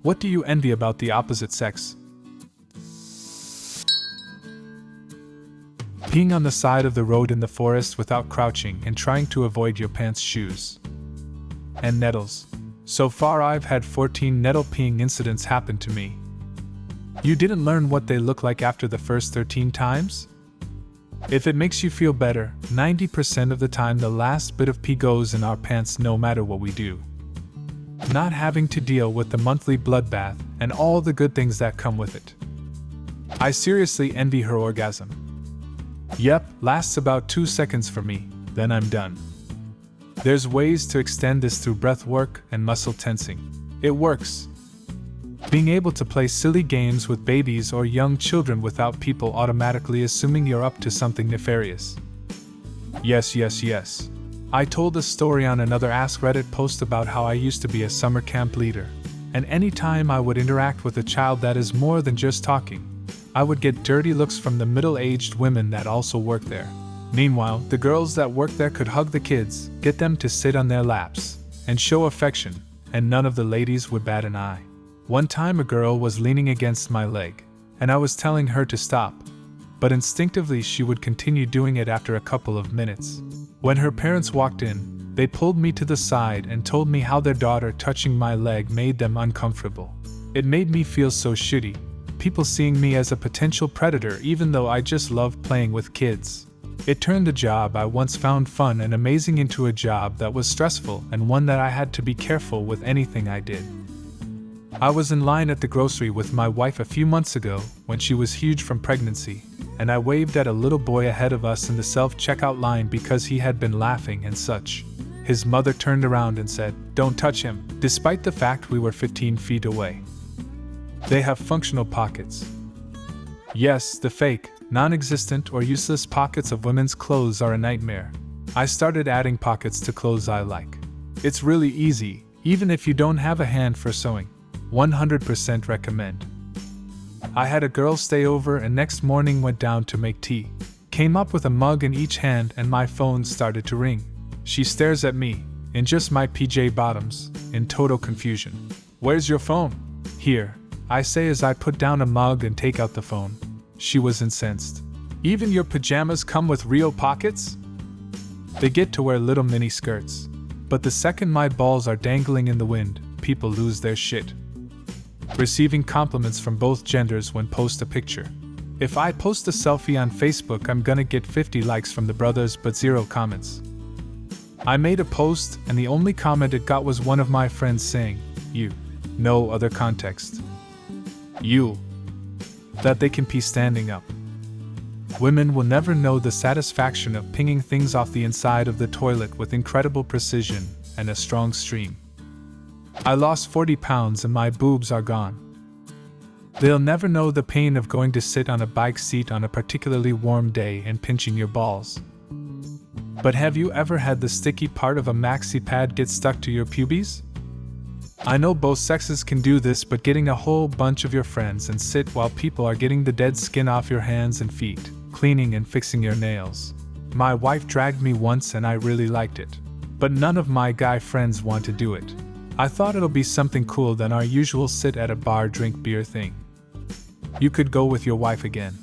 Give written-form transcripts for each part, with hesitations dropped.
What do you envy about the opposite sex? Peeing on the side of the road in the forest without crouching and trying to avoid your pants' shoes. And nettles. So far I've had 14 nettle peeing incidents happen to me. You didn't learn what they look like after the first 13 times? If it makes you feel better, 90% of the time the last bit of pee goes in our pants no matter what we do. Not having to deal with the monthly bloodbath and all the good things that come with it. I seriously envy her orgasm. Yep, lasts about 2 seconds for me, then I'm done. There's ways to extend this through breath work and muscle tensing. It works. Being able to play silly games with babies or young children without people automatically assuming you're up to something nefarious. Yes. I told a story on another AskReddit post about how I used to be a summer camp leader, and anytime I would interact with a child that is more than just talking, I would get dirty looks from the middle-aged women that also work there. Meanwhile, the girls that work there could hug the kids, get them to sit on their laps, and show affection, and none of the ladies would bat an eye. One time a girl was leaning against my leg, and I was telling her to stop, but instinctively she would continue doing it after a couple of minutes. When her parents walked in, they pulled me to the side and told me how their daughter touching my leg made them uncomfortable. It made me feel so shitty, people seeing me as a potential predator even though I just loved playing with kids. It turned a job I once found fun and amazing into a job that was stressful and one that I had to be careful with anything I did. I was in line at the grocery with my wife a few months ago when she was huge from pregnancy, and I waved at a little boy ahead of us in the self-checkout line because he had been laughing and such. His mother turned around and said, "Don't touch him," despite the fact we were 15 feet away. They have functional pockets. Yes, the fake, non-existent or useless pockets of women's clothes are a nightmare. I started adding pockets to clothes I like. It's really easy, even if you don't have a hand for sewing. 100% recommend. I had a girl stay over and next morning went down to make tea. Came up with a mug in each hand and my phone started to ring. She stares at me, in just my PJ bottoms, in total confusion. "Where's your phone?" "Here," I say as I put down a mug and take out the phone. She was incensed. "Even your pajamas come with real pockets?" They get to wear little mini skirts. But the second my balls are dangling in the wind, people lose their shit. Receiving compliments from both genders when post a picture. If I post a selfie on Facebook, I'm gonna get 50 likes from the brothers but 0 comments. I made a post and the only comment it got was one of my friends saying, "You." No other context. You. That they can pee standing up. Women will never know the satisfaction of pinging things off the inside of the toilet with incredible precision and a strong stream. I lost 40 pounds and my boobs are gone. They'll never know the pain of going to sit on a bike seat on a particularly warm day and pinching your balls. But have you ever had the sticky part of a maxi pad get stuck to your pubes? I know both sexes can do this, but getting a whole bunch of your friends and sit while people are getting the dead skin off your hands and feet, cleaning and fixing your nails. My wife dragged me once and I really liked it. But none of my guy friends want to do it. I thought it'll be something cool than our usual sit at a bar drink beer thing. You could go with your wife again.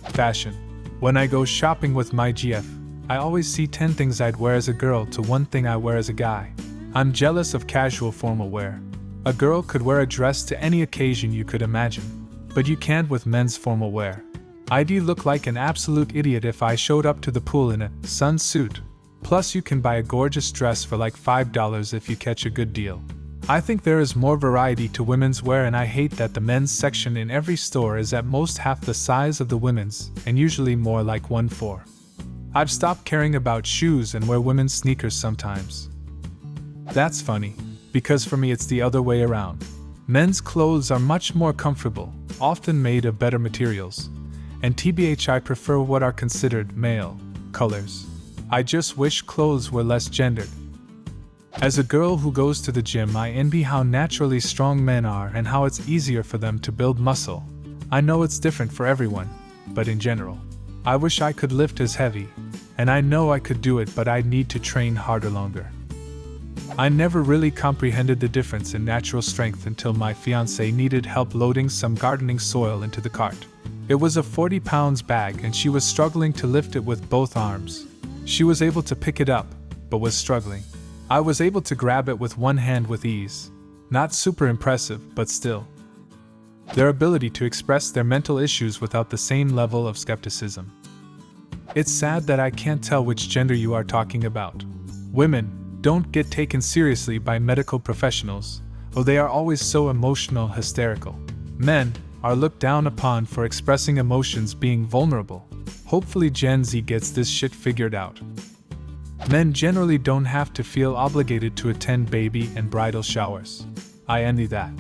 Fashion. When I go shopping with my GF, I always see 10 things I'd wear as a girl to 1 thing I wear as a guy. I'm jealous of casual formal wear. A girl could wear a dress to any occasion you could imagine, but you can't with men's formal wear. I'd look like an absolute idiot if I showed up to the pool in a sun suit. Plus you can buy a gorgeous dress for like $5 if you catch a good deal. I think there is more variety to women's wear, and I hate that the men's section in every store is at most half the size of the women's, and usually more like 1/4. I've stopped caring about shoes and wear women's sneakers sometimes. That's funny, because for me it's the other way around. Men's clothes are much more comfortable, often made of better materials, and TBH I prefer what are considered male colors. I just wish clothes were less gendered. As a girl who goes to the gym, I envy how naturally strong men are and how it's easier for them to build muscle. I know it's different for everyone, but in general, I wish I could lift as heavy, and I know I could do it, but I'd need to train harder longer. I never really comprehended the difference in natural strength until my fiancée needed help loading some gardening soil into the cart. It was a 40 pounds bag and she was struggling to lift it with both arms. She was able to pick it up, but was struggling. I was able to grab it with one hand with ease. Not super impressive, but still. Their ability to express their mental issues without the same level of skepticism. It's sad that I can't tell which gender you are talking about. Women don't get taken seriously by medical professionals, or they are always so emotional, hysterical. Men are looked down upon for expressing emotions, being vulnerable. Hopefully Gen Z gets this shit figured out. Men generally don't have to feel obligated to attend baby and bridal showers. I envy that.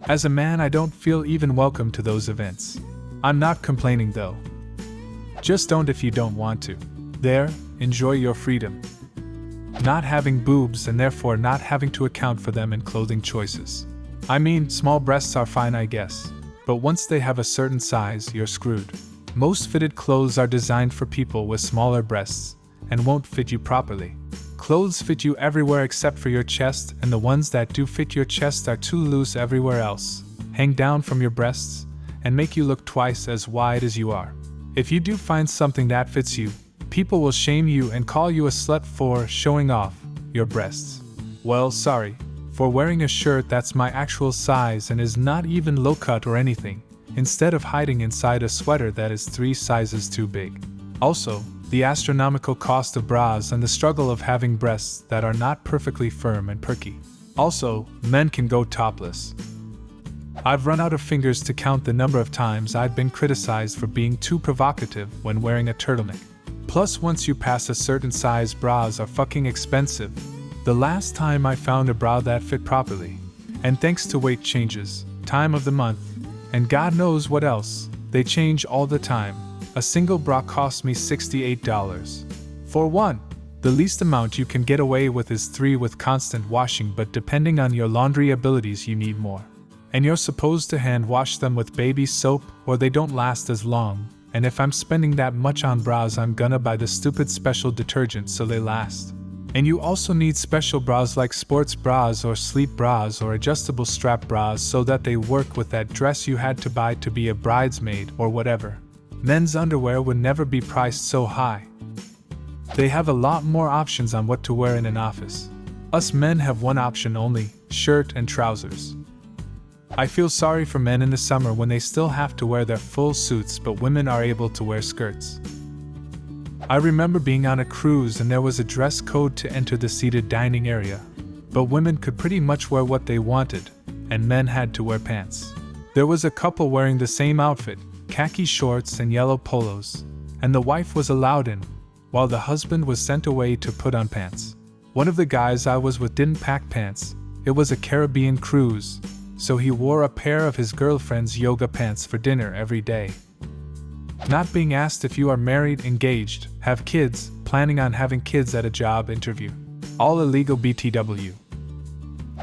As a man, I don't feel even welcome to those events. I'm not complaining though. Just don't if you don't want to. There, enjoy your freedom. Not having boobs and therefore not having to account for them in clothing choices. I mean, small breasts are fine, I guess. But once they have a certain size, you're screwed. Most fitted clothes are designed for people with smaller breasts and won't fit you properly. Clothes fit you everywhere except for your chest, and the ones that do fit your chest are too loose everywhere else, hang down from your breasts, and make you look twice as wide as you are. If you do find something that fits you, people will shame you and call you a slut for showing off your breasts. Well, sorry for wearing a shirt that's my actual size and is not even low cut or anything, instead of hiding inside a sweater that is 3 sizes too big. Also, the astronomical cost of bras and the struggle of having breasts that are not perfectly firm and perky. Also, men can go topless. I've run out of fingers to count the number of times I've been criticized for being too provocative when wearing a turtleneck. Plus, once you pass a certain size, bras are fucking expensive. The last time I found a bra that fit properly, and thanks to weight changes, time of the month, and God knows what else, they change all the time, a single bra cost me $68. For one, the least amount you can get away with is 3 with constant washing, but depending on your laundry abilities you need more. And you're supposed to hand wash them with baby soap or they don't last as long. And if I'm spending that much on bras, I'm gonna buy the stupid special detergent so they last. And you also need special bras like sports bras or sleep bras or adjustable strap bras so that they work with that dress you had to buy to be a bridesmaid or whatever. Men's underwear would never be priced so high. They have a lot more options on what to wear in an office. Us men have one option only, shirt and trousers. I feel sorry for men in the summer when they still have to wear their full suits, but women are able to wear skirts. I remember being on a cruise and there was a dress code to enter the seated dining area, but women could pretty much wear what they wanted, and men had to wear pants. There was a couple wearing the same outfit, khaki shorts and yellow polos, and the wife was allowed in, while the husband was sent away to put on pants. One of the guys I was with didn't pack pants. It was a Caribbean cruise, so he wore a pair of his girlfriend's yoga pants for dinner every day. Not being asked if you are married, engaged, have kids, planning on having kids at a job interview. All illegal BTW.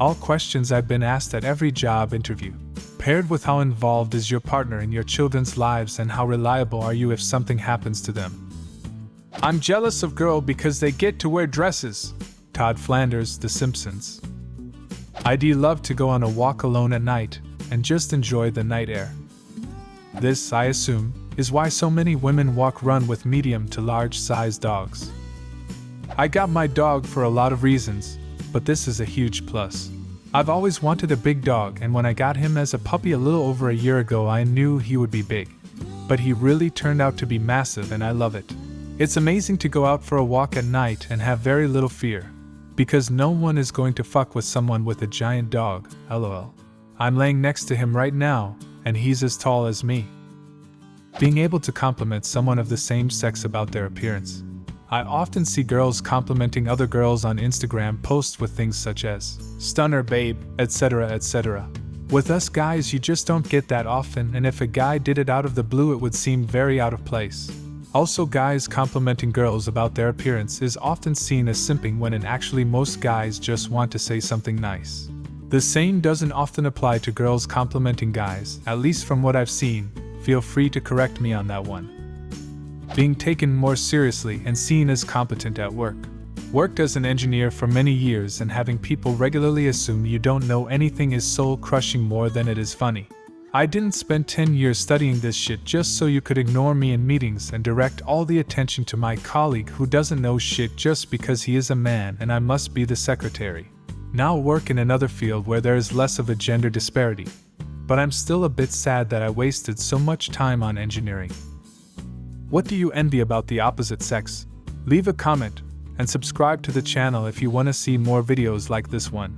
All questions I've been asked at every job interview. Paired with how involved is your partner in your children's lives and how reliable are you if something happens to them. I'm jealous of girl because they get to wear dresses. Todd Flanders, The Simpsons. I'd love to go on a walk alone at night and just enjoy the night air. This, I assume, is why so many women run with medium to large size dogs. I got my dog for a lot of reasons, but this is a huge plus. I've always wanted a big dog, and when I got him as a puppy a little over a year ago, I knew he would be big. But he really turned out to be massive, and I love it. It's amazing to go out for a walk at night and have very little fear, because no one is going to fuck with someone with a giant dog, lol. I'm laying next to him right now, and he's as tall as me. Being able to compliment someone of the same sex about their appearance. I often see girls complimenting other girls on Instagram posts with things such as, stunner babe, etc., etc. With us guys, you just don't get that often, and if a guy did it out of the blue, it would seem very out of place. Also, guys complimenting girls about their appearance is often seen as simping when actually most guys just want to say something nice. The same doesn't often apply to girls complimenting guys, at least from what I've seen. Feel free to correct me on that one. Being taken more seriously and seen as competent at work. Worked as an engineer for many years, and having people regularly assume you don't know anything is soul-crushing more than it is funny. I didn't spend 10 years studying this shit just so you could ignore me in meetings and direct all the attention to my colleague who doesn't know shit just because he is a man and I must be the secretary. Now work in another field where there is less of a gender disparity. But I'm still a bit sad that I wasted so much time on engineering. What do you envy about the opposite sex? Leave a comment and subscribe to the channel if you want to see more videos like this one.